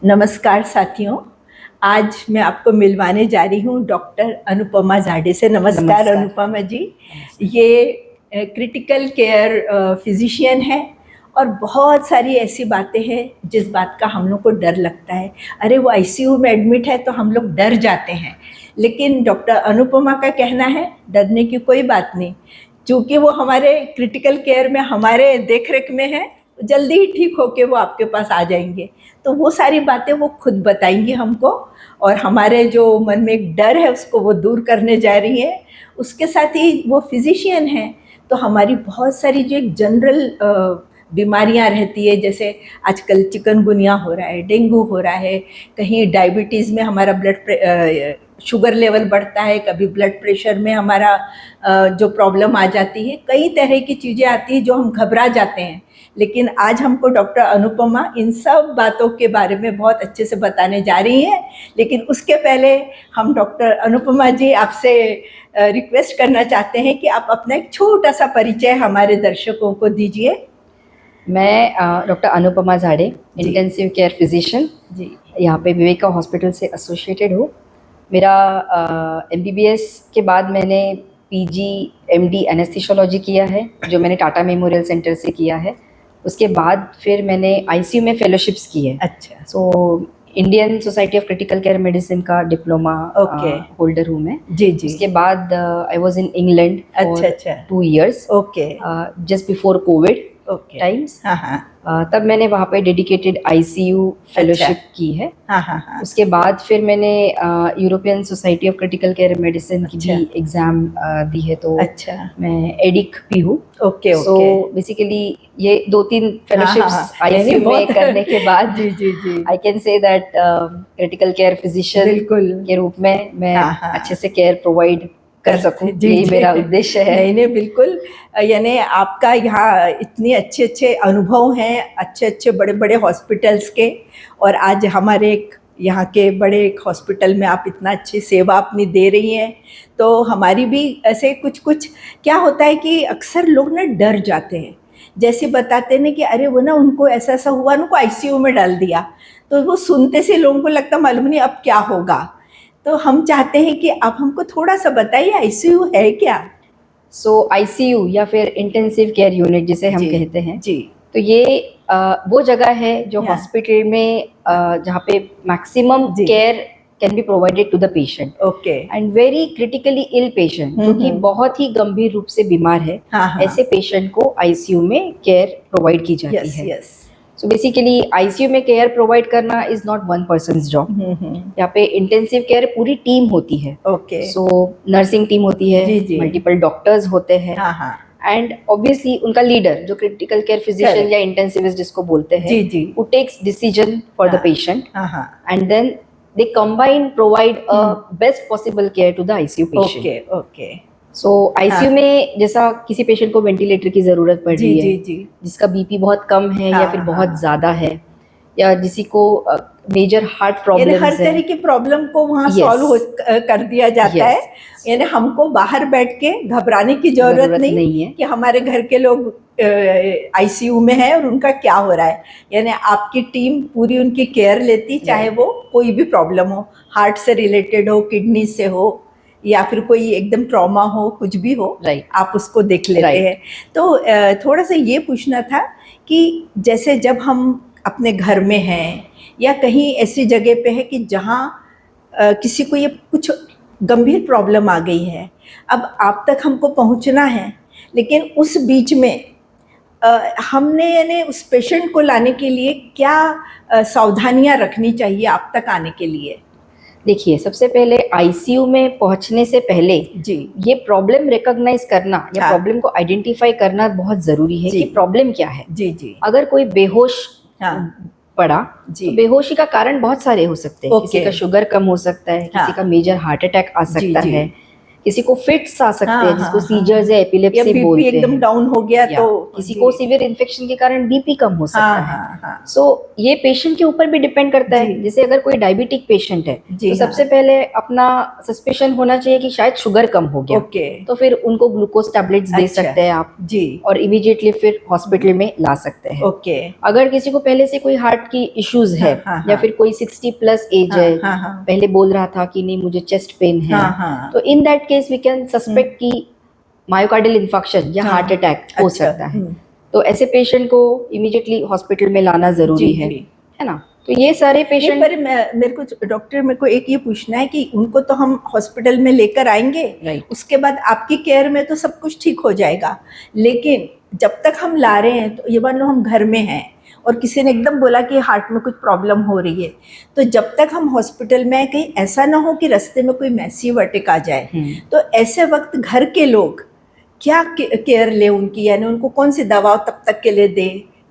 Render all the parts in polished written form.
नमस्कार साथियों। आज मैं आपको मिलवाने जा रही हूँ डॉक्टर अनुपमा झाड़े से। नमस्कार अनुपमा जी। ये क्रिटिकल केयर फिजिशियन है और बहुत सारी ऐसी बातें हैं जिस बात का हम लोग को डर लगता है। अरे वो आईसीयू में एडमिट है तो हम लोग डर जाते हैं, लेकिन डॉक्टर अनुपमा का कहना है डरने की कोई बात नहीं, क्योंकि वो हमारे क्रिटिकल केयर में हमारे देख रेख में है, जल्दी ही ठीक होके वो आपके पास आ जाएंगे। तो वो सारी बातें वो खुद बताएंगी हमको, और हमारे जो मन में एक डर है उसको वो दूर करने जा रही है। उसके साथ ही वो फिजिशियन है, तो हमारी बहुत सारी जो एक जनरल बीमारियां रहती है, जैसे आजकल चिकनगुनिया हो रहा है, डेंगू हो रहा है, कहीं डायबिटीज़ में हमारा शुगर लेवल बढ़ता है, कभी ब्लड प्रेशर में हमारा जो प्रॉब्लम आ जाती है, कई तरह की चीज़ें आती हैं जो हम घबरा जाते हैं। लेकिन आज हमको डॉक्टर अनुपमा इन सब बातों के बारे में बहुत अच्छे से बताने जा रही हैं। लेकिन उसके पहले हम डॉक्टर अनुपमा जी आपसे रिक्वेस्ट करना चाहते हैं कि आप अपना एक छोटा सा परिचय हमारे दर्शकों को दीजिए। मैं डॉक्टर अनुपमा झाड़े, इंटेंसिव केयर फिजिशियन जी, यहाँ पे विवेका हॉस्पिटल से एसोसिएटेड हूँ। मेरा MBBS के बाद मैंने PG MD एनेस्थीसियोलॉजी किया है, जो मैंने टाटा मेमोरियल सेंटर से किया है। उसके बाद फिर मैंने ICU में फेलोशिप्स की है। अच्छा। So Indian society of critical care medicine का डिप्लोमा होल्डर हूँ मैं। जी जी। उसके बाद I was in England for 2 years, just before Covid times. तब मैंने वहाँ पे डेडिकेटेड ICU फेलोशिप की है। उसके बाद फिर मैंने European society of critical care medicine की भी एग्जाम दी है, तो मैं एडिक भी हूँ। सो बेसिकली ये 2-3 फेलोशिप्स ICU में करने के बाद I can say that critical care physician के रूप में मैं अच्छे से केयर प्रोवाइड कर सकूं, यही मेरा उद्देश्य है। नहीं बिल्कुल, यानी आपका यहाँ इतने अच्छे अच्छे अनुभव हैं, अच्छे अच्छे बड़े बड़े हॉस्पिटल्स के, और आज हमारे एक यहाँ के बड़े एक हॉस्पिटल में आप इतना अच्छी सेवा अपनी दे रही हैं। तो हमारी भी ऐसे कुछ क्या होता है कि अक्सर लोग ना डर जाते हैं, जैसे बताते हैं कि अरे वो ना उनको ऐसा हुआ, उनको ICU में डाल दिया, तो वो सुनते से लोगों को लगता मालूम नहीं अब क्या होगा। तो हम चाहते हैं कि आप हमको थोड़ा सा बताइए ICU है क्या। सो ICU या फिर इंटेंसिव केयर यूनिट जिसे हम कहते हैं जी, तो ये वो जगह है जो हॉस्पिटल में जहाँ पे maximum care can be provided to the patient. And very critically ill patient, जो कि बहुत ही गंभीर रूप से बीमार है, ऐसे पेशेंट को ICU में केयर प्रोवाइड की जाती है। सो बेसिकली ICU में केयर प्रोवाइड करना is not one persons job. यहाँ पे इंटेंसिव केयर पूरी टीम होती है। सो नर्सिंग टीम होती है, मल्टीपल डॉक्टर्स होते हैं, एंड ऑब्वियसली उनका लीडर जो क्रिटिकल केयर फिजिशियन या इंटेंसिविस्ट जिसको बोलते हैं, who takes decision for the patient, and then they combine provide a best possible care to the ICU patient. So ICU में जैसा किसी पेशेंट को वेंटिलेटर की जरूरत पड़ रही है, जिसका BP बहुत कम है या फिर बहुत ज्यादा है, या किसी को मेजर हार्ट प्रॉब्लम, हर तरह की प्रॉब्लम को वहाँ सॉल्व कर दिया जाता है। यानी हमको बाहर बैठ के घबराने की जरूरत नहीं है कि हमारे घर के लोग ICU में है और उनका क्या हो रहा है। यानी आपकी टीम पूरी उनकी केयर लेती, चाहे वो कोई भी प्रॉब्लम हो, हार्ट से रिलेटेड हो, किडनी से हो, या फिर कोई एकदम ट्रॉमा हो, कुछ भी हो, आप उसको देख लेते हैं। तो थोड़ा सा ये पूछना था कि जैसे जब हम अपने घर में हैं या कहीं ऐसी जगह पे है कि जहाँ किसी को ये कुछ गंभीर प्रॉब्लम आ गई है, अब आप तक हमको पहुँचना है, लेकिन उस बीच में हमने यानी उस पेशेंट को लाने के लिए क्या सावधानियाँ रखनी चाहिए आप तक आने के लिए। देखिए, सबसे पहले ICU में पहुंचने से पहले ये प्रॉब्लम रिकॉग्नाइज करना या प्रॉब्लम को आइडेंटिफाई करना बहुत जरूरी है कि प्रॉब्लम क्या है। अगर कोई बेहोश पड़ा, तो बेहोशी का कारण बहुत सारे हो सकते हैं। किसी का शुगर कम हो सकता है, किसी का मेजर हार्ट अटैक आ सकता है, किसी को फिट्स आ सकते हैं, हाँ, जिसको हाँ, सीजर्स या या एपिलेप्सी बीपी बोलते एकदम हैं, डाउन हो गया या तो किसी को सीवियर इन्फेक्शन के कारण बीपी कम हो सकता है। हाँ हाँ सो ये पेशेंट के ऊपर भी डिपेंड करता है। जैसे अगर कोई डायबिटिक पेशेंट है तो सबसे पहले अपना सस्पेशन होना चाहिए कि शायद शुगर कम हो गया, तो फिर उनको ग्लूकोज टैबलेट्स दे सकते हैं आप जी, और इमीडिएटली फिर हॉस्पिटल में ला सकते हैं। अगर किसी को पहले से कोई हार्ट की इश्यूज है या फिर कोई 60+ एज है, पहले बोल रहा था कि नहीं मुझे चेस्ट पेन है, तो in that case we can suspect कि मायोकार्डियल इन्फार्क्शन या हार्ट अटैक हो सकता है। तो ऐसे पेशेंट को इमीडिएटली हॉस्पिटल में लाना जरूरी है ना। तो ये सारे पेशेंट, पर मेरे को डॉक्टर, मेरे को एक ये पूछना है कि उनको तो हम हॉस्पिटल में लेकर आएंगे, उसके बाद आपकी केयर में तो सब कुछ ठीक हो जाएगा, लेकिन जब तक हम ला रहे हैं, तो ये मान लो हम घर में हैं और किसी ने एकदम बोला कि हार्ट में कुछ प्रॉब्लम हो रही है, तो जब तक हम हॉस्पिटल में, कहीं ऐसा ना हो कि रास्ते में कोई मैसिव अटैक आ जाए, तो ऐसे वक्त घर के लोग क्या केयर ले उनकी, यानी उनको कौन सी दवा तब तक के लिए दे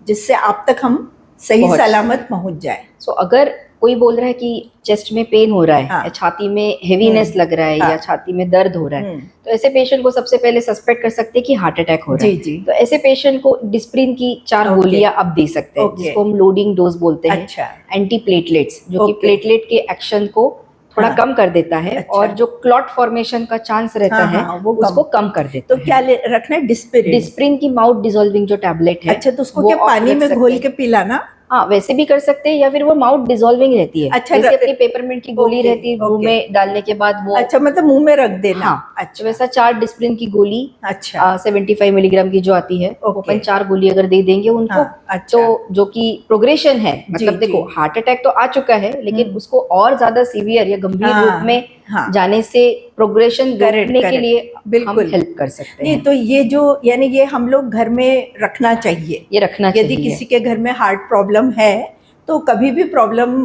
जिससे आप तक हम सही सलामत पहुंच जाए। सो अगर कोई बोल रहा है कि चेस्ट में पेन हो रहा है, या छाती में हेवीनेस लग रहा है, या छाती में दर्द हो रहा है, तो ऐसे पेशेंट को सबसे पहले सस्पेक्ट कर सकते हैं कि हार्ट अटैक हो रहा है। तो ऐसे पेशेंट को डिस्प्रिन की 4 गोलियां आप दे सकते हैं, जिसको हम लोडिंग डोज बोलते हैं। एंटी प्लेटलेट्स, जो कि प्लेटलेट के एक्शन को थोड़ा कम कर देता है, और जो क्लॉट फॉर्मेशन का चांस रहता है वो उसको कम कर देता है। तो क्या रखना है? डिस्प्रिन की माउथ डिसॉल्विंग जो टैबलेट है। अच्छा, तो उसको क्या पानी में घोल के पिलाना? हाँ, वैसे भी कर सकते हैं, या फिर वो माउथ डिसॉल्विंग रहती है। अच्छा, जैसे अपनी पेपरमिंट की गोली रहती है, मुंह में डालने के बाद वो, अच्छा, मतलब मुंह में रख देना। हाँ, अच्छा, वैसा 4 डिस्प्रिन की गोली, अच्छा, 75 मिलीग्राम की जो आती है, अपन 4 गोली अगर दे देंगे उनको, तो जो कि प्रोग्रेशन है, मतलब देखो हार्ट अटैक तो आ चुका है, लेकिन उसको और ज्यादा सीवियर या गंभीर रूप में जाने से प्रोग्रेशन रोकने के लिए बिल्कुल हेल्प कर सकते हैं। तो ये जो, यानी ये हम लोग घर में रखना चाहिए, ये रखना चाहिए। यदि किसी के घर में हार्ट प्रॉब्लम है, तो कभी भी प्रॉब्लम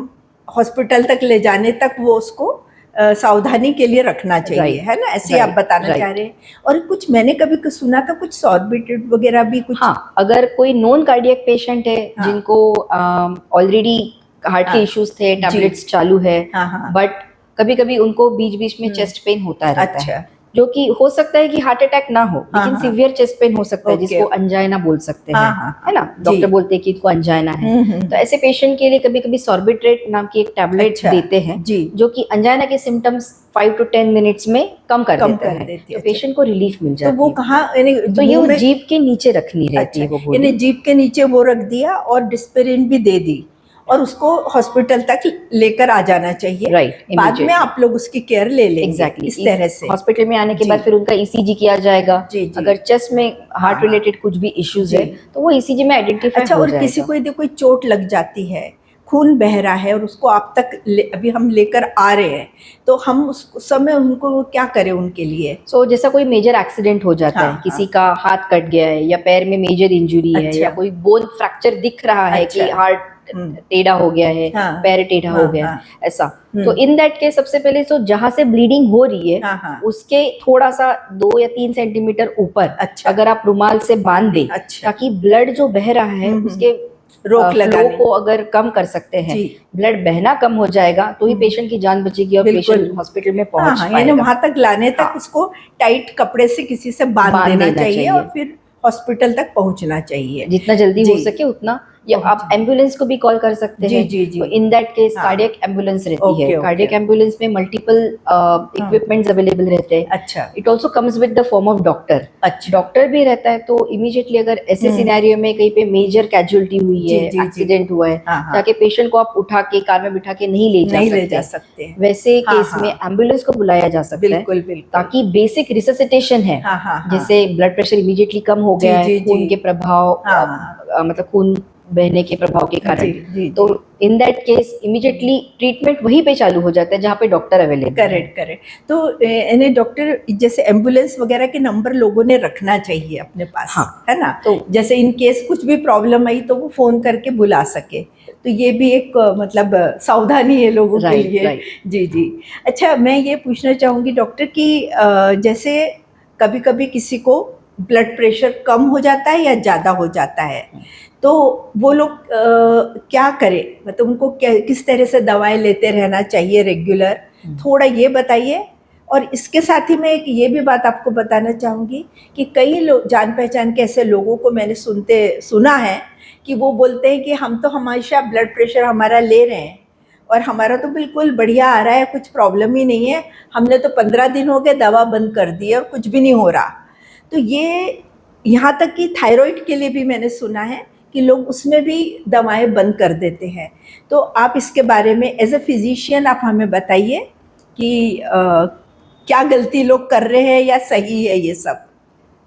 हॉस्पिटल तक ले जाने तक वो उसको सावधानी के लिए रखना चाहिए, है ना? ऐसे आप बताना चाह रहे हैं। और कुछ मैंने कभी सुना था, कुछ सॉर्बिट्रेट वगैरह भी कुछ। हाँ, अगर कोई नॉन कार्डियक पेशेंट है, जिनको ऑलरेडी हार्ट के इश्यूज थे, टैबलेट्स चालू है, बट कभी कभी उनको बीच बीच में चेस्ट पेन होता रहता है, जो कि हो सकता है कि हार्ट अटैक ना हो, लेकिन सीवियर चेस्ट पेन हो सकता है, जिसको अंजाइना बोल सकते हैं, है ना? डॉक्टर बोलते हैं कि इनको अंजाइना है। तो ऐसे पेशेंट के लिए कभी कभी सॉर्बिट्रेट नाम की एक टैबलेट देते हैं, जो कि अंजाइना के सिम्टम्स 5 to 10 मिनट्स में कम कर देते हैं, तो पेशेंट को रिलीफ मिल जाती है। तो वो कहाँ, तो ये जीभ के नीचे रखनी रहती है वो गोली। जीभ के नीचे वो रख दिया और डिस्पेरिन भी दे दी, और उसको हॉस्पिटल तक लेकर आ जाना चाहिए। बाद में आप लोग उसकी केयर ले लेंगे। एग्जैक्टली, इस तरह से हॉस्पिटल में आने के बाद फिर उनका ईसीजी किया जाएगा। अगर चेस्ट में हार्ट रिलेटेड कुछ भी इश्यूज है, तो वो ईसीजी में आइडेंटिफाई हो जाएगा। और किसी को यदि कोई चोट लग जाती है, खून बह रहा है, और उसको आप तक अभी हम लेकर आ रहे हैं, तो हम उस समय उनको क्या करें उनके लिए? जैसा कोई मेजर एक्सीडेंट हो जाता है, किसी का हाथ कट गया है, या पैर में मेजर इंजुरी है, या कोई बोन फ्रैक्चर दिख रहा है कि हार्ट टेढ़ा हो गया है, पैर टेढ़ा हो गया, ऐसा, तो इन दैट केस सबसे पहले तो जहां से ब्लीडिंग हो रही है, उसके थोड़ा सा 2 या 3 सेंटीमीटर ऊपर अगर आप रुमाल से बांध दें, ताकि ब्लड जो बह रहा है उसके रोक लगाने को अगर कम कर सकते हैं, ब्लड बहना कम हो जाएगा, तो ही पेशेंट की जान बचेगी और पेशेंट हॉस्पिटल में पहुंच पाएगा। यानी वहां तक लाने तक उसको टाइट कपड़े से किसी से बांध देना चाहिए, और फिर हॉस्पिटल तक पहुंचना चाहिए जितना जल्दी हो सके उतना। या आप एम्बुलेंस को भी कॉल कर सकते हैं। तो in that case cardiac ambulance रहती है। कार्डियक एम्बुलेंस में मल्टीपल इक्विपमेंट्स अवेलेबल रहते हैं। अच्छा, it also comes with the form of doctor. Doctor भी रहता है, तो इमीडिएटली अगर ऐसे सिनेरियो में कहीं पे मेजर कैजुअलिटी हुई है, एक्सीडेंट हुआ है, ताकि पेशेंट को आप उठा के कार में बिठा के नहीं ले जा सकते, वैसे केस में एम्बुलेंस को बुलाया जा सकता है, ताकि बेसिक रिससिटेशन है, जैसे ब्लड प्रेशर इमीडिएटली कम हो गया है, खून के प्रभाव, मतलब खून बहने के प्रभाव के कारण, तो in that case immediately treatment वहीं पे चालू हो जाता है जहाँ पे डॉक्टर अवेलेबल। करेक्ट। तो यानी डॉक्टर, जैसे एम्बुलेंस वगैरह के नंबर लोगों ने रखना चाहिए अपने पास, है ना? तो जैसे इन केस कुछ भी प्रॉब्लम आई तो वो फोन करके बुला सके, तो ये भी एक मतलब सावधानी है लोगों के लिए। जी। अच्छा, मैं ये पूछना चाहूँगी डॉक्टर कि जैसे कभी कभी किसी को ब्लड प्रेशर कम हो जाता है या ज़्यादा हो जाता है, तो वो लोग क्या करें? मतलब उनको किस तरह से दवाएं लेते रहना चाहिए रेगुलर, थोड़ा ये बताइए। और इसके साथ ही मैं एक ये भी बात आपको बताना चाहूँगी कि कई लोग, जान पहचान के ऐसे लोगों को मैंने सुना है कि वो बोलते हैं कि हम तो हमेशा ब्लड प्रेशर हमारा ले रहे हैं और हमारा तो बिल्कुल बढ़िया आ रहा है, कुछ प्रॉब्लम ही नहीं है, हमने तो 15 दिन हो गए दवा बंद कर दी और कुछ भी नहीं हो रहा। तो ये यहाँ तक कि थायराइड के लिए भी मैंने सुना है कि लोग उसमें भी दवाएं बंद कर देते हैं। तो आप इसके बारे में एज ए फिजिशियन आप हमें बताइए कि क्या गलती लोग कर रहे हैं या सही है ये सब।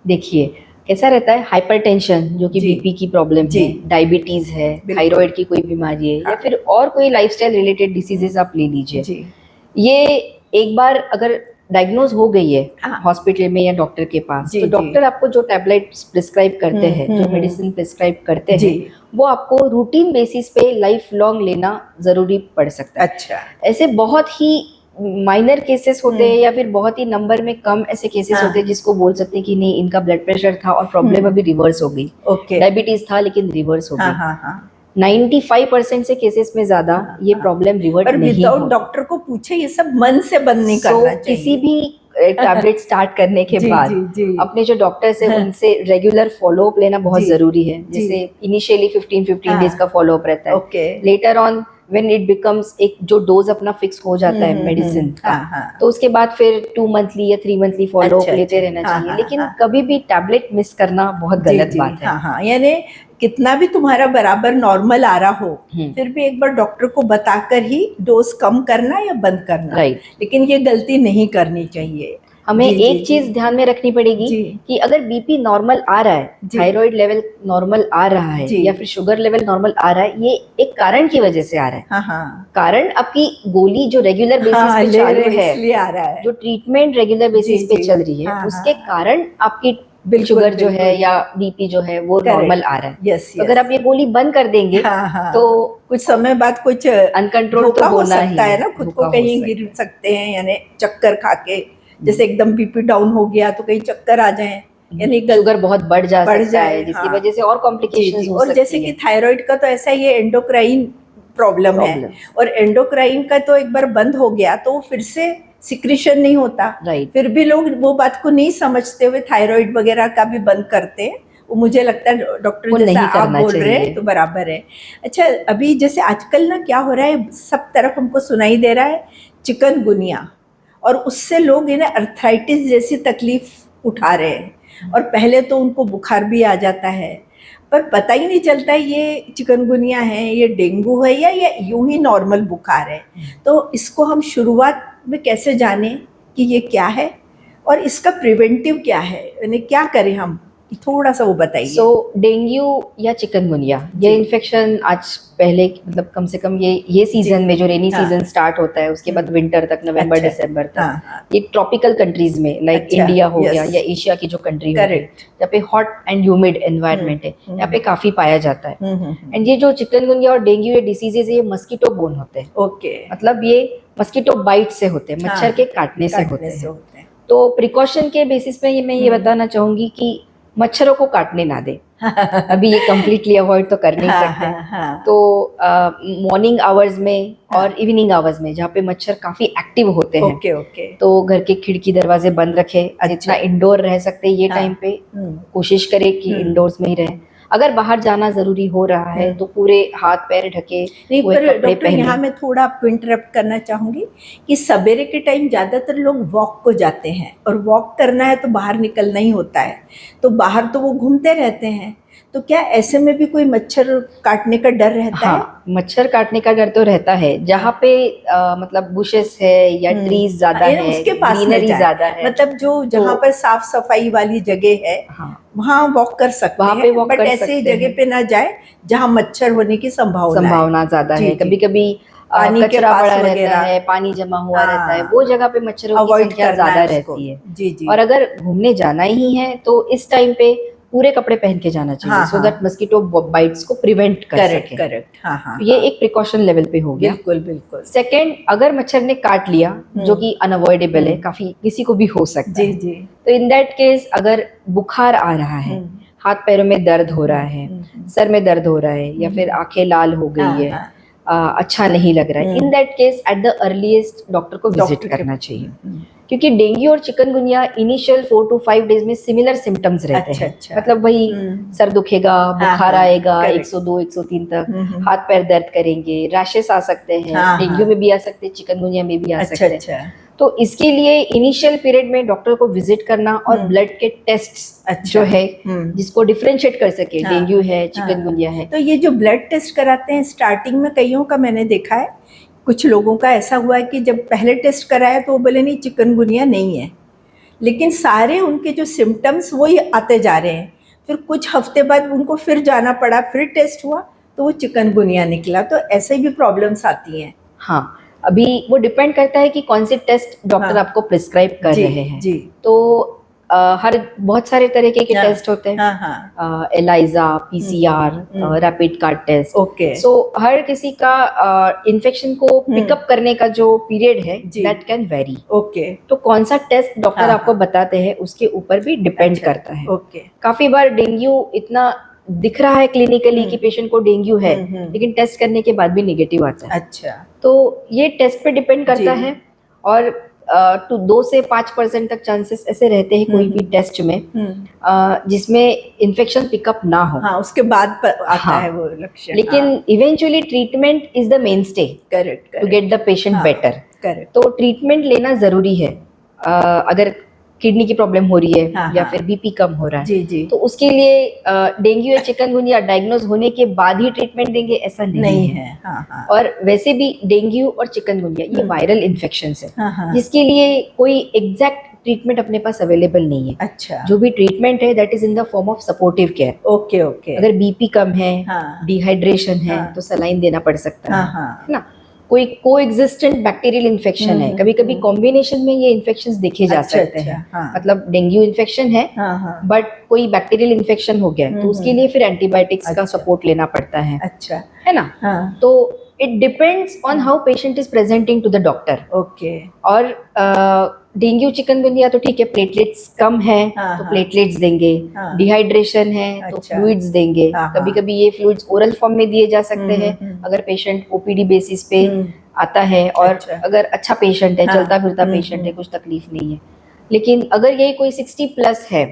देखिए कैसा रहता है, हाइपरटेंशन जो कि बीपी की प्रॉब्लम है, डायबिटीज है, थायराइड की कोई बीमारी है, या फिर और कोई लाइफस्टाइल रिलेटेड डिसीजेस आप ले लीजिए, ये एक बार अगर डायग्नोज हो गई है हॉस्पिटल में या डॉक्टर के पास, तो डॉक्टर आपको जो टैबलेट्स प्रिस्क्राइब करते हैं, जो मेडिसिन प्रिस्क्राइब करते हैं, वो आपको रूटीन बेसिस पे लाइफ लॉन्ग लेना जरूरी पड़ सकता है। अच्छा, ऐसे बहुत ही माइनर केसेस होते हैं या फिर बहुत ही नंबर में कम ऐसे केसेस होते हैं जिसको बोल सकते हैं कि नहीं, इनका ब्लड प्रेशर था और प्रॉब्लम अभी रिवर्स हो गई, डायबिटीज था लेकिन रिवर्स हो गई। 95% से केसेस में ज्यादा ये प्रॉब्लम रिवर्ट नहीं होती। डॉक्टर को पूछे, ये सब मन से बंद नहीं करना चाहिए। किसी भी टैबलेट स्टार्ट करने के बाद अपने जो डॉक्टर्स है उनसे रेगुलर फॉलोअप लेना बहुत जरूरी है। जैसे इनिशियली 15 डेज का फॉलोअप रहता है, later on when it becomes एक जो डोज अपना फिक्स हो जाता है मेडिसिन का, तो उसके बाद फिर 2 मंथली या 3 मंथली फॉलोअप लेते रहना चाहिए। लेकिन कभी भी टैबलेट मिस करना बहुत गलत बात है। यानी कितना भी तुम्हारा बराबर नॉर्मल आ रहा हो, फिर भी एक बार डॉक्टर को बताकर ही डोज कम करना या बंद करना, लेकिन ये गलती नहीं करनी चाहिए। हमें एक चीज ध्यान में रखनी पड़ेगी कि अगर बीपी नॉर्मल आ रहा है, थायराइड लेवल नॉर्मल आ रहा है, या फिर शुगर लेवल नॉर्मल आ रहा है, ये एक कारण की वजह से आ रहा है। कारण आपकी गोली जो रेगुलर बेसिस पे चालू है, इसलिए आ रहा है, जो ट्रीटमेंट रेगुलर बेसिस पे चल रही है, उसके कारण आपकी शुगर जो है या बीपी जो है वो नॉर्मल आ रहा है। तो अगर आप ये गोली बंद कर देंगे तो कुछ समय बाद कुछ अनकंट्रोल तो हो सकता है ना, खुद को कहीं गिर सकते हैं, यानी चक्कर खा के, जैसे एकदम बीपी डाउन हो गया तो कहीं चक्कर आ जाए, यानी शुगर बहुत बढ़ सकता है, जिसकी वजह से और कॉम्प्लिकेशंस हो सकती है। और जैसे कि थायराइड का तो ऐसा ही है, एंडोक्राइन प्रॉब्लम है, और एंडोक्राइन का तो एक बार बंद हो गया तो फिर से सिक्रीशन नहीं होता। फिर भी लोग वो बात को नहीं समझते हुए थायराइड वगैरह का भी बंद करते हैं। वो मुझे लगता है डॉक्टर जैसा आप बोल रहे हैं तो बराबर है। अच्छा, अभी जैसे आजकल ना क्या हो रहा है, सब तरफ हमको सुनाई दे रहा है चिकनगुनिया, और उससे लोग इन्हें अर्थराइटिस जैसी तकलीफ उठा रहे हैं, और पहले तो उनको बुखार भी आ जाता है, पर पता ही नहीं चलता है ये चिकनगुनिया है, ये डेंगू है, या ये यूं ही नॉर्मल बुखार है। तो इसको हम शुरुआत में कैसे जाने कि ये क्या है और इसका प्रिवेंटिव क्या है, यानी क्या करें हम, थोड़ा सा वो बताइए। डेंगू या चिकनगुनिया, ये इन्फेक्शन आज पहले मतलब कम से कम ये सीजन में, जो रेनी सीजन स्टार्ट होता है उसके बाद विंटर तक, नवंबर दिसंबर तक, ये ट्रॉपिकल कंट्रीज में लाइक इंडिया हो गया या एशिया की जो कंट्री है जहाँ पे हॉट एंड ह्यूमिड एनवायरनमेंट है, यहाँ पे काफी पाया जाता है। एंड ये जो चिकनगुनिया और डेंगू ये डिसीजेज है, ये मस्कीटो बोर्न होते हैं। मतलब ये मस्कीटो बाइट से होते हैं, मच्छर के काटने से होते हैं। तो प्रिकॉशन के बेसिस पे मैं ये बताना चाहूंगी कि मच्छरों को काटने ना दे। अभी ये कम्प्लीटली अवॉइड तो कर नहीं सकते। तो मॉर्निंग आवर्स में और इवनिंग आवर्स में, जहाँ पे मच्छर काफी एक्टिव होते हैं, तो घर के खिड़की दरवाजे बंद रखे। जितना इंडोर रह सकते ये टाइम पे कोशिश करे कि इंडोर्स में ही रहे। अगर बाहर जाना जरूरी हो रहा है तो पूरे हाथ पैर ढके हुए कपड़े पहने। यहाँ मैं थोड़ा आपको इंटरप्ट करना चाहूंगी कि सवेरे के टाइम ज्यादातर लोग वॉक को जाते हैं, और वॉक करना है तो बाहर निकलना ही होता है, तो बाहर तो वो घूमते रहते हैं, तो क्या ऐसे में भी कोई मच्छर काटने का डर रहता है? मच्छर काटने का डर तो रहता है। जहाँ पे मतलब बुशेस है या ट्रीज ज्यादा है, उसके पास ग्रीनरी ज्यादा है, मतलब जो जहाँ पर साफ सफाई वाली जगह है, वहाँ वॉक कर सकते हैं, बट ऐसी जगह पे ना जाए जहाँ मच्छर होने की संभावना ज्यादा है। कभी कभी पानी कचरा पड़ा रहता है, पानी जमा हुआ रहता है, वो जगह पे मच्छरों की संख्या ज्यादा रहती है। और अगर घूमने जाना ही है तो इस टाइम पे पूरे कपड़े पहन के जाना चाहिए, सो दैट मस्कीटो बाइट्स को प्रिवेंट कर सके। करेक्ट। ये एक प्रिकॉशन लेवल पे हो गया। बिल्कुल। सेकंड, अगर मच्छर ने काट लिया, जो कि अनअवॉइडेबल है, काफी किसी को भी हो सकता है, तो इन दैट केस अगर बुखार आ रहा है, हाथ पैरों में दर्द हो रहा है, सर में दर्द हो रहा है, या फिर आंखें लाल हो गई है, अच्छा नहीं लग रहा है, इन that case at the earliest doctor को विजिट करना चाहिए, क्योंकि डेंगू और चिकनगुनिया इनिशियल 4 to 5 डेज में सिमिलर सिम्टम्स रहते हैं। मतलब वही सर दुखेगा, बुखार आएगा 102 103 तक, हाथ पैर दर्द करेंगे, रैशेस आ सकते हैं, डेंगू में भी आ सकते हैं, चिकनगुनिया में भी आ सकते हैं। तो इसके लिए इनिशियल पीरियड में डॉक्टर को विजिट करना और ब्लड के टेस्ट जो है जिसको डिफरेंशिएट कर सके डेंगू है चिकनगुनिया है। तो ये जो ब्लड टेस्ट कराते हैं स्टार्टिंग में, कईयों का मैंने देखा है, कुछ लोगों का ऐसा हुआ है कि जब पहले टेस्ट कराया तो वो बोले नहीं चिकनगुनिया नहीं है, लेकिन सारे उनके जो सिम्टम्स वही आते जा रहे हैं। फिर कुछ हफ्ते बाद उनको फिर जाना पड़ा, फिर टेस्ट हुआ तो वो चिकनगुनिया निकला। तो ऐसे भी प्रॉब्लम्स आती हैं। हाँ, अभी वो डिपेंड करता है कि कौन से टेस्ट डॉक्टर आपको प्रिस्क्राइब कर रहे हैं। तो हर बहुत सारे तरीके के टेस्ट होते हैं, ELISA, PCR, rapid card test. So हर किसी का इन्फेक्शन को पिकअप करने का जो पीरियड है दैट कैन वेरी। तो कौन सा टेस्ट डॉक्टर आपको बताते हैं उसके ऊपर भी डिपेंड करता है। काफी बार डेंगू इतना दिख रहा है क्लिनिकली कि पेशेंट को डेंगू है, लेकिन टेस्ट करने के बाद भी नेगेटिव आता है। तो ये टेस्ट पे डिपेंड करता है, और 2 से 5% तक चांसेस ऐसे रहते हैं कोई भी टेस्ट में जिसमें इन्फेक्शन पिकअप ना हो। उसके बाद आता है वो लक्षण। लेकिन eventually treatment is the mainstay to get the patient better. तो ट्रीटमेंट लेना जरूरी है। अगर किडनी की प्रॉब्लम हो रही है या फिर बीपी कम हो रहा है तो उसके लिए डेंगू या चिकनगुनिया डायग्नोज होने के बाद ही ट्रीटमेंट देंगे ऐसा नहीं है। और वैसे भी डेंगू और चिकनगुनिया ये वायरल इन्फेक्शंस है जिसके लिए कोई एग्जैक्ट ट्रीटमेंट अपने पास अवेलेबल नहीं है। जो भी ट्रीटमेंट है that is in the form of supportive care. अगर बीपी कम है, डिहाइड्रेशन है तो सलाइन देना पड़ सकता है ना। कोई कोएग्जिस्टेंट बैक्टीरियल इन्फेक्शन है, कभी कभी कॉम्बिनेशन में ये इन्फेक्शंस देखे जा सकते हैं। मतलब डेंगू इन्फेक्शन है बट कोई बैक्टीरियल इन्फेक्शन हो गया तो उसके लिए फिर एंटीबायोटिक्स का सपोर्ट लेना पड़ता है। है ना। तो it depends on how patient is presenting to the doctor. और डेंगू चिकनगुनिया तो ठीक है, प्लेटलेट्स कम है तो प्लेटलेट्स देंगे, डिहाइड्रेशन है तो फ्लूइड्स देंगे। कभी कभी ये फ्लूइड्स ओरल फॉर्म में दिए जा सकते हैं अगर पेशेंट ओपीडी बेसिस पे आता है और अगर अच्छा पेशेंट है, चलता फिरता पेशेंट है, कुछ तकलीफ नहीं है। लेकिन अगर ये कोई 60+ है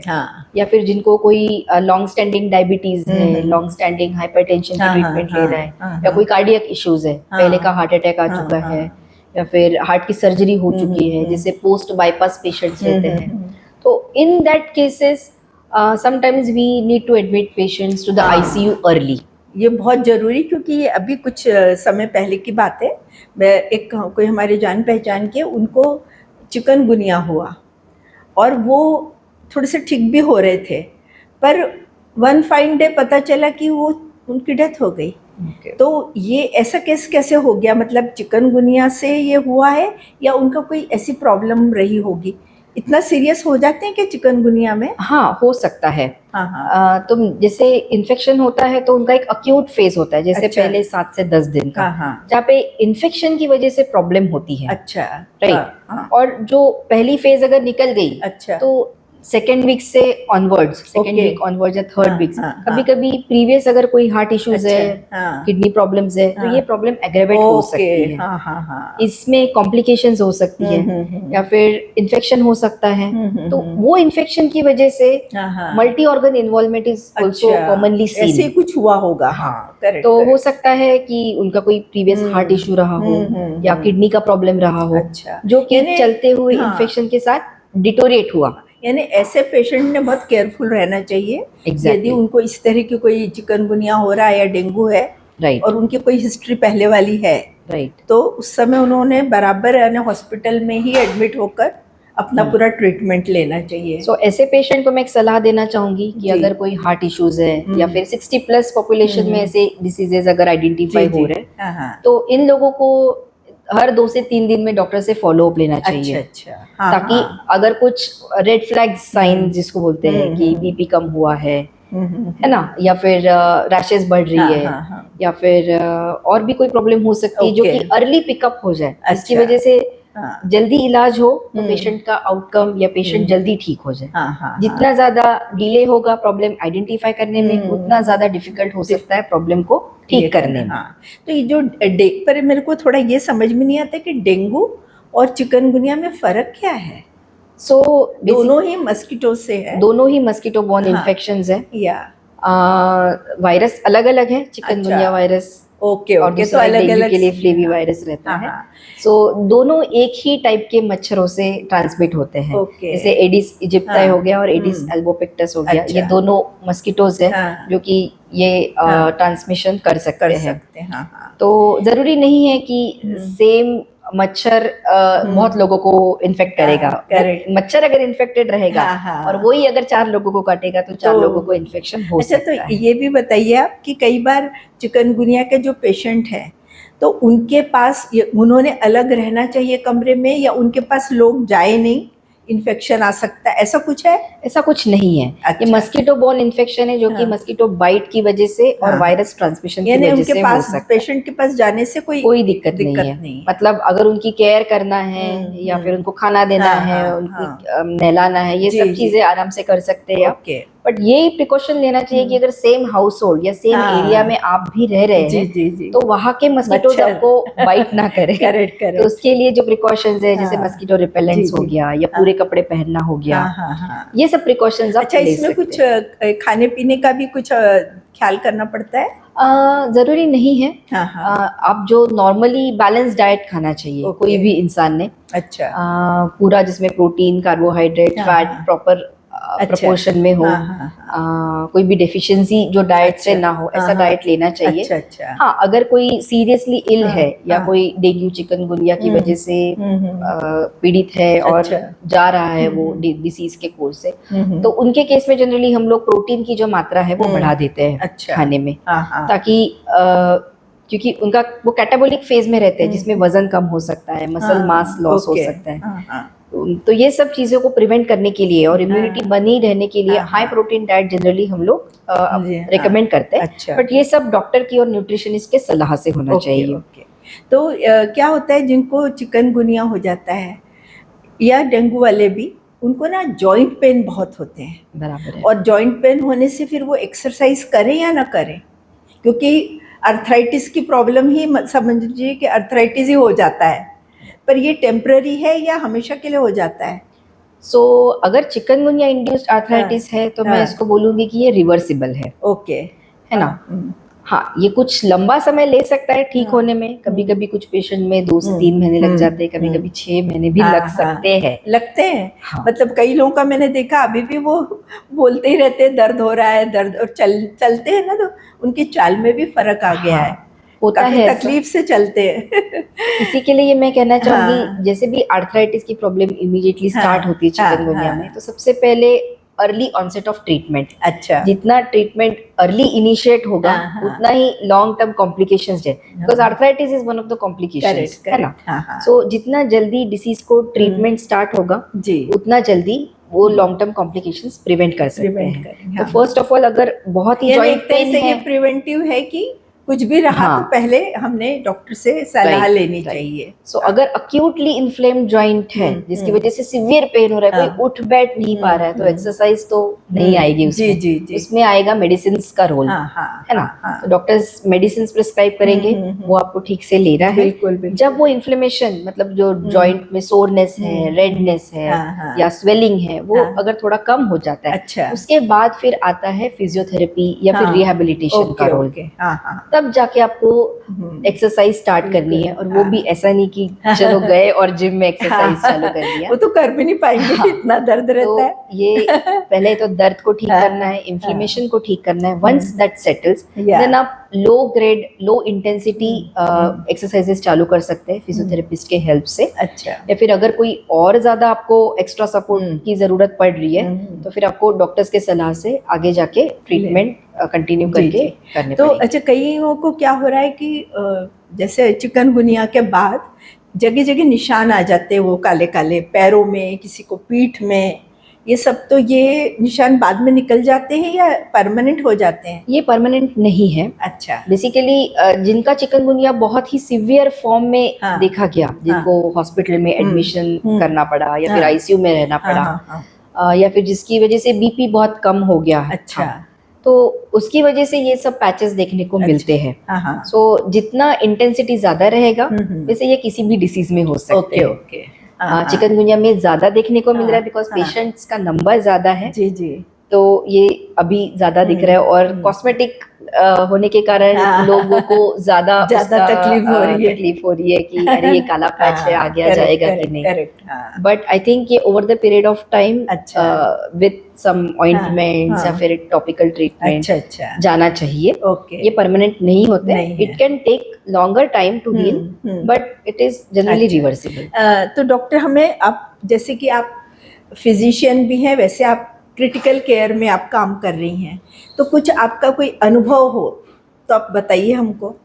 या फिर जिनको कोई लॉन्ग स्टैंडिंग डायबिटीज है, लॉन्ग स्टैंडिंग हाइपरटेंशन की ट्रीटमेंट ले रहा है, या कोई कार्डियक इश्यूज है, पहले का हार्ट अटैक आ चुका है या फिर हार्ट की सर्जरी हो चुकी है, जिसे पोस्ट बाईपास पेशेंट्स रहते हैं, तो in that cases sometimes we need to admit patients to the ICU early. ये बहुत ज़रूरी, क्योंकि ये अभी कुछ समय पहले की बात है। एक कोई हमारे जान पहचान के उनको चिकनगुनिया हुआ और वो थोड़े से ठीक भी हो रहे थे, पर वन फाइन डे पता चला कि वो उनकी डेथ हो गई। तो ये ऐसा केस कैसे हो गया? मतलब चिकनगुनिया से ये हुआ है या उनका कोई ऐसी प्रॉब्लम रही होगी? इतना सीरियस हो जाते हैं कि चिकनगुनिया में? हाँ, हो सकता है। तो जैसे इन्फेक्शन होता है तो उनका एक अक्यूट फेज होता है, जैसे पहले 7 से 10 दिन का, जहाँ पे इन्फेक्शन की वजह से प्रॉब्लम होती है। राइट। और जो पहली फेज अगर निकल गई तो सेकेंड वीक से ऑनवर्ड्स, सेकेंड वीक ऑनवर्ड्स या थर्ड वीक, कभी कभी प्रीवियस अगर कोई हार्ट इश्यूज है, किडनी प्रॉब्लम्स है, तो ये प्रॉब्लम एग्रेवेट हो सकती है। इसमें कॉम्प्लिकेशंस हो सकती है या फिर इन्फेक्शन हो सकता है। तो वो इन्फेक्शन की वजह से multi organ involvement is also commonly seen. ऐसे कुछ हुआ होगा। तो हो सकता है कि उनका कोई प्रीवियस हार्ट इश्यू रहा हो या किडनी का प्रॉब्लम रहा हो, जो कि चलते हुए इन्फेक्शन के साथ डिटोरिएट हुआ। यानी ऐसे पेशेंट ने बहुत केयरफुल रहना चाहिए। यदि उनको इस तरह की कोई चिकनगुनिया हो रहा है या डेंगू है, और उनकी कोई हिस्ट्री पहले वाली है, तो उस समय उन्होंने बराबर यानी हॉस्पिटल में ही एडमिट होकर अपना पूरा ट्रीटमेंट लेना चाहिए। सो ऐसे पेशेंट को मैं एक सलाह देना चाहूंगी कि अगर कोई हार्ट इश्यूज है या फिर 60+ पॉपुलेशन में ऐसे डिसीजेज अगर आइडेंटिफाई हो रहे हैं, तो इन लोगों को हर 2 से 3 दिन में डॉक्टर से फॉलो अप लेना चाहिए। ताकि अगर कुछ रेड फ्लैग साइन जिसको बोलते हैं कि बीपी कम हुआ है ना, या फिर रैशेस बढ़ रही है, या फिर और भी कोई प्रॉब्लम हो सकती है जो कि अर्ली पिकअप हो जाए, इसकी वजह से हाँ, जल्दी इलाज हो तो पेशेंट का आउटकम या पेशेंट जल्दी ठीक हो जाए। हाँ, हाँ, जितना ज्यादा डिले होगा प्रॉब्लम आइडेंटिफाई करने में, उतना ज्यादा डिफिकल्ट हो सकता है प्रॉब्लम को ठीक करने में। हाँ, तो ये जो पर मेरे को थोड़ा ये समझ में नहीं आता कि डेंगू और चिकनगुनिया में फर्क क्या है? सो दोनों ही मस्किटो से है? दोनों ही मस्किटो बोर्न हाँ, इन्फेक्शंस है। या वायरस अलग अलग है, चिकनगुनिया अच्छा, वायरस ओके और ओके, तो दूसरा अलग डेंगू अलग के लिए फ्लेवी वायरस रहता हाँ, है। हाँ, सो दोनों एक ही टाइप के मच्छरों से ट्रांसमिट होते हैं। ओके, जैसे एडिस इजिप्टाई हाँ, हो गया और एडिस एल्बोपिक्टस हो गया, ये अच्छा, दोनों मस्किटोज है हाँ, जो कि ये हाँ, ट्रांसमिशन कर सकते कर हैं। सकते हैं, हाँ, हाँ, तो जरूरी नहीं है कि सेम मच्छर बहुत लोगों को इन्फेक्ट करेगा। करेक्ट, मच्छर अगर इन्फेक्टेड रहेगा हाँ, हाँ, और वही अगर 4 लोगों को काटेगा तो 4 लोगों को इन्फेक्शन हो अच्छा, सकता तो है। ये भी बताइए आप कि कई बार चिकनगुनिया के जो पेशेंट हैं तो उनके पास उन्होंने अलग रहना चाहिए कमरे में, या उनके पास लोग जाए नहीं, इन्फेक्शन आ सकता है, ऐसा कुछ है? ऐसा कुछ नहीं है। अच्छा, ये मस्कीटो बोर्न इन्फेक्शन है जो कि हाँ, मस्कीटो बाइट की वजह से और हाँ, वायरस ट्रांसमिशन की यानी वजह उनके से हो पास सकता है। पेशेंट के पास जाने से कोई दिक्कत नहीं है। मतलब अगर उनकी केयर करना है या फिर उनको खाना देना हाँ, है, हाँ, उनकी हाँ, नहलाना है, ये जी, सब जी, चीजें आराम से कर सकते हैं आप। ओके, बट ये प्रिकॉशन लेना चाहिए कि अगर सेम हाउस होल्ड या सेम हाँ, एरिया में आप भी रह रहे जी, हैं जी, जी, तो वहां के मस्कीटोज मच्छर आपको बाइट ना करे। करेक्ट, तो करेक्ट, उसके लिए जो प्रिकॉशंस है, जैसे हाँ, मस्कीटो जी, रिपेलेंट्स हो जी, गया या हाँ, पूरे कपड़े पहनना हो गया, हाँ, हाँ, हाँ, ये सब प्रिकॉशंस आप अच्छा, ले इसमें सकते कुछ हैं। खाने पीने का भी कुछ ख्याल करना पड़ता है? जरूरी नहीं है। हाँ, हाँ, आप जो नॉर्मली बैलेंस डाइट खाना चाहिए ओके, कोई भी इंसान ने, अच्छा, पूरा जिसमें प्रोटीन, कार्बोहाइड्रेट, हाँ, फैट हाँ, प्रॉपर अच्छा, प्रपोर्शन में हो, हाँ, हाँ, हाँ, कोई भी डेफिशिएंसी जो डाइट से अच्छा, ना हो, हाँ, ऐसा हाँ, डाइट लेना चाहिए। अच्छा, अच्छा, हाँ, अगर कोई सीरियसली इल हाँ, है या हाँ, कोई डेंगू चिकनगुनिया की वजह से हम्म, पीड़ित है और अच्छा, जा रहा है वो डिसीज के कोर्स से, हम्म, तो उनके केस में जनरली हम लोग प्रोटीन की जो मात्रा है वो बढ़ा देते हैं अच्छा, खाने में, हाँ, हाँ, ताकि क्योंकि उनका वो कैटाबोलिक फेज में रहते हैं जिसमें वजन कम हो सकता है, मसल मास लॉस हो ओके, सकता है। हाँ, हाँ, तो ये सब चीजों को प्रिवेंट करने के लिए और इम्यूनिटी बनी रहने के लिए हाँ, हाई हाँ, प्रोटीन डाइट जनरली हम लोग जी, हाँ, रिकमेंड करते हैं। अच्छा, बट ये सब डॉक्टर की और न्यूट्रिशनिस्ट के सलाह से होना ओके, चाहिए। ओके, तो क्या होता है जिनको चिकनगुनिया हो जाता है या डेंगू वाले भी, उनको ना जॉइंट पेन बहुत होते हैं, बराबर है। और जॉइंट पेन होने से फिर वो एक्सरसाइज करें या ना करें, क्योंकि अर्थराइटिस की प्रॉब्लम ही समझ लीजिए कि अर्थराइटिस ही हो जाता है, पर ये टेम्पररी है या हमेशा के लिए हो जाता है? सो अगर चिकनगुनिया इंड्यूस्ड आर्थराइटिस है तो मैं इसको बोलूंगी कि ये रिवर्सिबल है ओके, है ना। हाँ, ये कुछ लंबा समय ले सकता है ठीक होने में। कभी कभी कुछ पेशेंट में 2 से 3 महीने लग जाते हैं, कभी कभी 6 महीने भी लग सकते हैं। लगते हैं, हाँ। मतलब कई लोगों का मैंने देखा अभी भी वो बोलते ही रहते हैं दर्द हो रहा है, दर्द, और चलते हैं ना तो उनकी चाल में भी फर्क आ गया है, होता काफी है ऐसा। तकलीफ से चलते हैं। इसी के लिए मैं कहना चाहूंगी, हाँ, जैसे भी आर्थराइटिस की प्रॉब्लम इमीडिएटली स्टार्ट होती है हाँ, चिकनगुनिया हाँ, में, तो सबसे पहले अर्ली ऑनसेट ऑफ ट्रीटमेंट। अच्छा, जितना ट्रीटमेंट अर्ली इनिशिएट होगा हाँ, उतना ही लॉन्ग टर्म कॉम्प्लिकेशंस है, because arthritis is one of the complications, correct, है ना। करेक्ट, हाँ, हाँ, सो जितना जल्दी डिसीज को ट्रीटमेंट स्टार्ट होगा जी, उतना जल्दी वो लॉन्ग टर्म कॉम्प्लिकेशंस प्रिवेंट कर सकते प्रिवेंट हैं। करें, तो हाँ, फर्स्ट ऑफ ऑल अगर बहुत ही यानी जॉइंट एक तरह पेन से ये है, प्रिवेंटिव है कि कुछ भी रहा तो हाँ, पहले हमने डॉक्टर से सलाह राइट, लेनी राइट। चाहिए। सो अगर अक्यूटली इन्फ्लेम्ड जॉइंट है जिसकी वजह से सिवियर पेन हो रहा है, कोई उठ बैठ नहीं पा रहा है, तो एक्सरसाइज तो नहीं आएगी जी, उसमें। जी, जी, उसमें आएगा मेडिसिन का रोल, हाँ, हाँ, है ना। हाँ, तो डॉक्टर्स मेडिसिन प्रिस्क्राइब करेंगे, वो आपको ठीक से लेना है। बिल्कुल, बिल्कुल, जब वो इन्फ्लेमेशन, मतलब जो जॉइंट में सोरनेस है, रेडनेस है हाँ, हाँ, या स्वेलिंग है, वो हाँ, अगर थोड़ा कम हो जाता है, अच्छा, उसके बाद फिर आता है फिजियोथेरेपी या फिर हाँ, रिहैबिलिटेशन का ओके, रोल। ओके, हाँ, हाँ, तब जाके आपको एक्सरसाइज स्टार्ट करनी है, और वो भी ऐसा नहीं कि चलो गए और जिम में एक्सरसाइज चालू कर दिया, वो तो कर भी नहीं पाएंगे, हाँ, इतना दर्द रहता तो है। ये पहले तो दर्द को ठीक करना है, इन्फ्लेमेशन को ठीक करना है। वंस दैट सेटल्स, देन आप low grade, low intensity exercises चालू कर सकते हैं फिजियोथेरेपिस्ट के हेल्प से। अच्छा, या फिर अगर कोई और ज्यादा आपको एक्स्ट्रा सपोर्ट की जरूरत पड़ रही है तो फिर आपको डॉक्टर्स के सलाह से आगे जाके ट्रीटमेंट कंटिन्यू करके करने तो पड़ेंगे। अच्छा, कईयों को क्या हो रहा है कि जैसे चिकनगुनिया के बाद जगह जगह निशान आ जाते हैं, वो काले काले पैरों में, किसी को पीठ में, ये सब, तो ये निशान बाद में निकल जाते हैं या परमानेंट हो जाते हैं? ये परमानेंट नहीं है। अच्छा। बेसिकली जिनका चिकनगुनिया बहुत ही सीवियर फॉर्म में हाँ, देखा गया, जिनको हॉस्पिटल में एडमिशन करना पड़ा या फिर आईसीयू में रहना पड़ा, या फिर जिसकी वजह से बीपी बहुत कम हो गया, अच्छा, तो उसकी वजह से ये सब पैचेस देखने को मिलते हैं। सो जितना इंटेंसिटी ज्यादा रहेगा वैसे ये किसी भी डिसीज में हो सकते हैं। ओके। चिकनगुनिया में ज्यादा देखने को मिल रहा है बिकॉज पेशेंट्स का नंबर ज्यादा है, जी जी, तो ये अभी ज्यादा दिख रहा है और कॉस्मेटिक होने के कारण लोगों को ज्यादा तकलीफ हो रही है कि अरे ये काला पैच है, आगे जाएगा कि नहीं। बट आई थिंक ये over the period of time with some ointments या फिर टॉपिकल ट्रीटमेंट जाना चाहिए। ये परमानेंट नहीं होते, it can take longer time to heal but it is generally reversible. तो डॉक्टर, हमें आप जैसे कि आप फिजिशियन भी हैं, वैसे आप क्रिटिकल केयर में आप काम कर रही हैं, तो कुछ आपका कोई अनुभव हो तो आप बताइए हमको।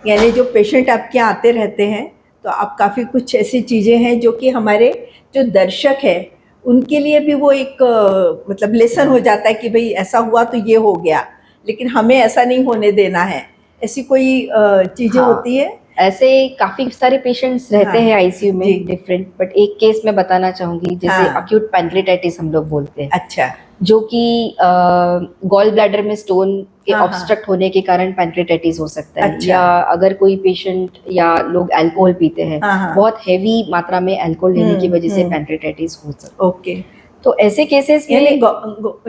यानी जो पेशेंट आपके यहाँ आते रहते हैं, तो आप काफ़ी कुछ ऐसी चीज़ें हैं जो कि हमारे जो दर्शक है उनके लिए भी वो एक मतलब लेसन हो जाता है कि भाई ऐसा हुआ तो ये हो गया, लेकिन हमें ऐसा नहीं होने देना है। ऐसी कोई चीज़ें होती है? ऐसे काफी सारे पेशेंट्स रहते हैं आईसीयू में डिफरेंट, बट एक केस मैं बताना चाहूंगी जैसे अक्यूट पैंक्रेटाइटिस हम लोग बोलते हैं। अच्छा। जो कि गॉल ब्लैडर में स्टोन के ऑब्स्ट्रक्ट होने के कारण पैंक्रेटाइटिस हो सकता है। या अगर कोई पेशेंट या लोग अल्कोहल पीते हैं, बहुत हेवी मात्रा में अल्कोहल लेने की वजह से पैंक्रेटाइटिस हो सकता है। ओके। तो ऐसे केसेस में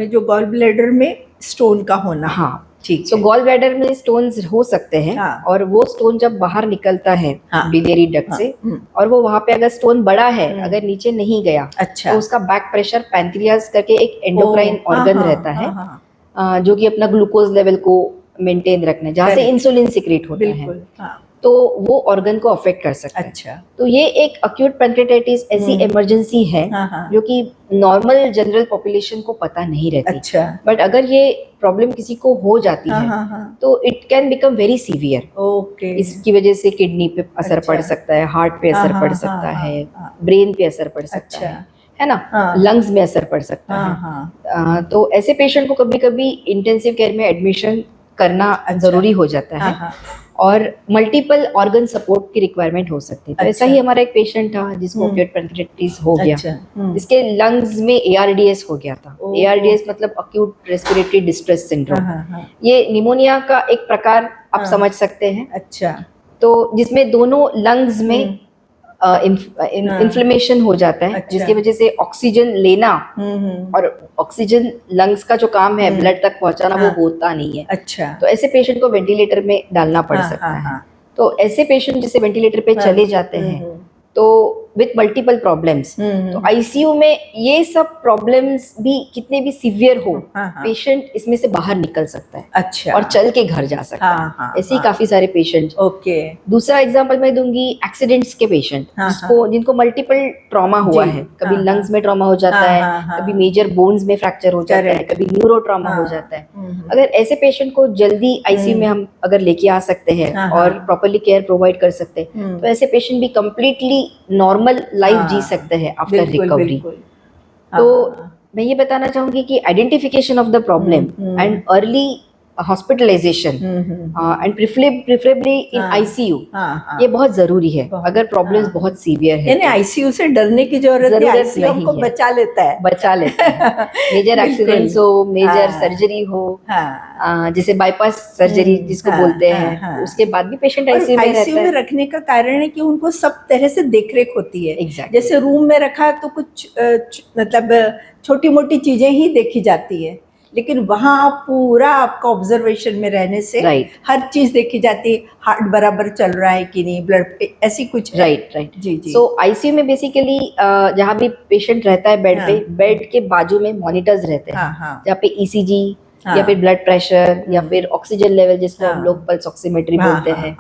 जो गॉल ब्लैडर में स्टोन का होना, हाँ ठीक। सो गॉल ब्लैडर में स्टोन्स हो सकते हैं, और वो स्टोन जब बाहर निकलता है बिलियरी डक्ट से, और वो वहां पे अगर स्टोन बड़ा है, अगर नीचे नहीं गया, तो उसका बैक प्रेशर पैंक्रियाज करके एक एंडोक्राइन ऑर्गन रहता है जो कि अपना ग्लूकोज लेवल को मेंटेन रखना, जहाँ से इंसुलिन सिक्रेट होता है, तो वो ऑर्गन को अफेक्ट कर सकता है। अच्छा। तो ये एक अक्यूट पैंक्रेटाइटिस ऐसी इमरजेंसी है जो कि नॉर्मल जनरल पॉपुलेशन को पता नहीं रहती। अच्छा। बट अगर ये प्रॉब्लम किसी को हो जाती है तो it can become very severe. Okay. इसकी वजह से किडनी पे असर पड़ सकता है, हार्ट पे असर पड़ सकता है, ब्रेन पे असर पड़ सकता है ना, लंग्स में असर पड़ सकता है। तो ऐसे पेशेंट को कभी कभी इंटेंसिव केयर में एडमिशन करना जरूरी हो जाता है, और मल्टीपल ऑर्गन सपोर्ट की रिक्वायरमेंट हो सकती है। तो ऐसा ही हमारा एक पेशेंट था जिसको अक्यूट पैंक्रेटाइटिस हो गया। इसके लंग्स में ARDS हो गया था। ARDS मतलब अक्यूट रेस्पिरेटरी डिस्ट्रेस सिंड्रोम। ये निमोनिया का एक प्रकार आप समझ सकते हैं। अच्छा। तो जिसमें दोनों लंग्स में इन्फ्लेमेशन हो जाता है, जिसकी वजह से ऑक्सीजन लेना और ऑक्सीजन लंग्स का जो काम है ब्लड तक पहुंचाना, वो होता नहीं है। अच्छा। तो ऐसे पेशेंट को वेंटिलेटर में डालना पड़ सकता है। तो ऐसे पेशेंट जिसे वेंटिलेटर पे चले जाते हैं तो विथ मल्टीपल प्रॉब्लम्स, तो आईसीयू में ये सब प्रॉब्लम्स भी कितने भी सीवियर हो, पेशेंट इसमें से बाहर निकल सकता है। अच्छा। और चल के घर जा सकता है। ऐसे ही काफी सारे पेशेंट। ओके। दूसरा एग्जांपल मैं दूंगी एक्सीडेंट्स के पेशेंट, जिनको मल्टीपल ट्रॉमा हुआ है। कभी लंग्स में ट्रॉमा हो जाता है, कभी मेजर बोन्स में फ्रैक्चर हो जाता है, कभी न्यूरो ट्रॉमा हो जाता है। अगर ऐसे पेशेंट को जल्दी आईसीयू में हम अगर लेके आ सकते हैं और प्रॉपरली केयर प्रोवाइड कर सकते हैं, तो ऐसे पेशेंट भी कंप्लीटली नॉर्मल लाइफ जी सकते हैं आफ्टर रिकवरी। तो मैं ये बताना चाहूंगी कि identification of the problem and early hospitalisation and preferably in ICU, ये बहुत जरूरी है अगर प्रॉब्लम्स बहुत सीवियर है। यानी आईसीयू से डरने की जरूरत नहीं, आईसीयू हमको बचा लेता है। मेजर एक्सीडेंट्स हो, मेजर सर्जरी हो, जैसे बाईपास सर्जरी जिसको बोलते हैं, उसके बाद भी पेशेंट आईसीयू में रखने का कारण है कि उनको सब तरह से देखरेख होती है। जैसे रूम में रखा तो कुछ मतलब छोटी मोटी चीजें ही देखी जाती है, लेकिन वहाँ पूरा आपका ऑब्जर्वेशन में रहने से हर चीज देखी जाती है। हार्ट बराबर चल रहा है कि नहीं, ब्लड ऐसी कुछ। राइट। जी जी। सो आईसीयू में बेसिकली जहाँ भी पेशेंट रहता है बेड पे, बेड के बाजू में मॉनिटर्स रहते हैं, जहाँ पे ECG या फिर ब्लड प्रेशर या फिर ऑक्सीजन लेवल जिसको हम लोग पल्स ऑक्सीमेट्री बोलते हैं,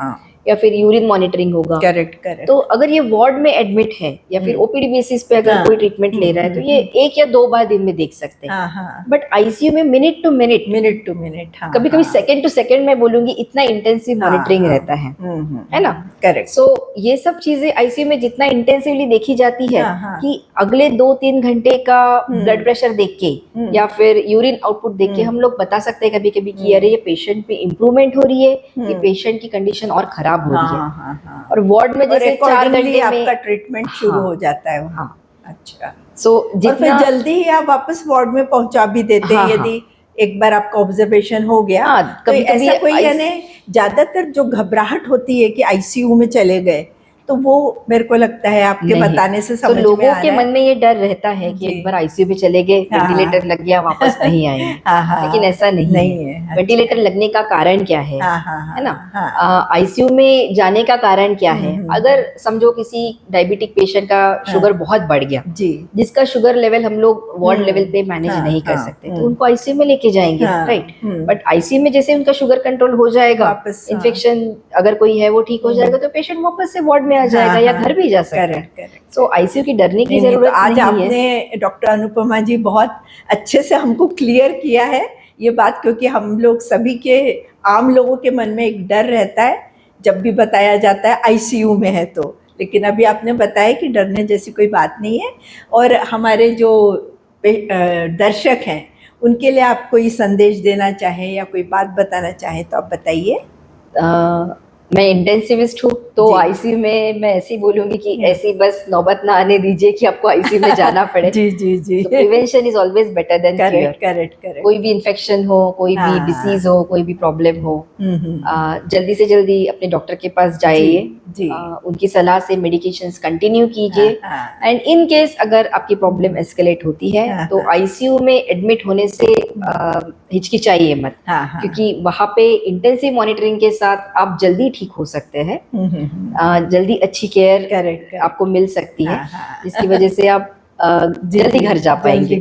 या फिर यूरिन मॉनिटरिंग होगा। Correct correct. तो अगर ये वार्ड में एडमिट है या फिर ओपीडी बेसिस पे अगर कोई ट्रीटमेंट ले रहा है तो ये 1 या 2 बार दिन में देख सकते हैं। बट आईसीयू में मिनट टू मिनट, कभी कभी सेकंड टू सेकंड मैं बोलूंगी, इतना इंटेंसिव मॉनिटरिंग रहता है ना। करेक्ट। सो ये सब चीजें आईसीयू में जितना इंटेंसिवली देखी जाती है कि अगले 2-3 घंटे का ब्लड प्रेशर देख के या फिर यूरिन आउटपुट देख के हम लोग बता सकते हैं कभी कभी कि अरे ये पेशेंट पे इम्प्रूवमेंट हो रही है, ये पेशेंट की कंडीशन और खराब हो रही है। और वार्ड में जैसे 4 घंटे में आपका ट्रीटमेंट शुरू हो जाता है। अच्छा। सो जितना जल्दी ही आप वापस वार्ड में पहुंचा भी देते हैं यदि एक बार आपका ऑब्जर्वेशन हो गया। तो ऐसा कोई यानी ज्यादातर जो घबराहट होती है कि आईसीयू में चले गए, तो वो मेरे को लगता है आपके बताने से समझ में आ रहा है। लोगों के मन में ये डर रहता है कि एक बार आईसीयू में चले गए, वेंटिलेटर लग गया, वापस नहीं आएंगे। लेकिन ऐसा नहीं है। वेंटिलेटर लगने का कारण क्या है ना? आईसीयू में जाने का कारण क्या है? अगर समझो किसी डायबिटिक पेशेंट का शुगर बहुत बढ़ गया, जिसका शुगर लेवल हम लोग वार्ड लेवल पे मैनेज नहीं कर सकते, तो उनको आईसीयू में लेके जाएंगे, राइट। बट आईसीयू में जैसे उनका शुगर कंट्रोल हो जाएगा, इन्फेक्शन अगर कोई है वो ठीक हो जाएगा, तो पेशेंट वापस से वार्ड में आ जाएगा या घर भी जा सकता है। सो आईसीयू की डरने की जरूरत नहीं है। आज आपने डॉक्टर अनुपमा जी बहुत अच्छे से हमको क्लियर किया है ये बात, क्योंकि हम लोग सभी के आम लोगों के मन में एक डर रहता है जब भी बताया जाता है आईसीयू में है तो। लेकिन अभी आपने बताया कि डरने जैसी कोई बात नहीं है। और हमारे जो दर्शक हैं उनके लिए आप कोई संदेश देना चाहें या कोई बात बताना चाहें तो आप बताइए। मैं इंटेंसिविस्ट हूँ, तो आईसीयू में मैं ऐसे ही बोलूंगी कि ऐसी बस नौबत ना आने दीजिए कि आपको आईसीयू में जाना पड़े। जी। Prevention is always better than cure. Correct. कोई भी इन्फेक्शन हो, कोई भी डिसीज हो, कोई भी प्रॉब्लम हो, जल्दी से जल्दी अपने डॉक्टर के पास जाइए, उनकी सलाह से मेडिकेशंस कंटिन्यू कीजिए। एंड इन केस अगर आपकी प्रॉब्लम एस्केलेट होती है तो आईसीयू में एडमिट होने से हिचकिचाइए मत, क्योंकि वहाँ पे इंटेंसिव मॉनिटरिंग के साथ आप जल्दी ठीक हो सकते हैं। जल्दी अच्छी केयर आपको मिल सकती है, जिसकी वजह से आप जल्दी घर जा पाएंगे।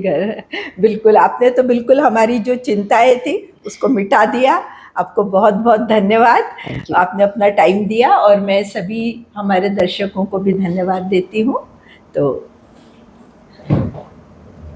बिल्कुल, आपने तो बिल्कुल हमारी जो चिंताएं थी उसको मिटा दिया। आपको बहुत बहुत धन्यवाद, आपने अपना टाइम दिया और मैं सभी हमारे दर्शकों को भी धन्यवाद देती हूँ। तो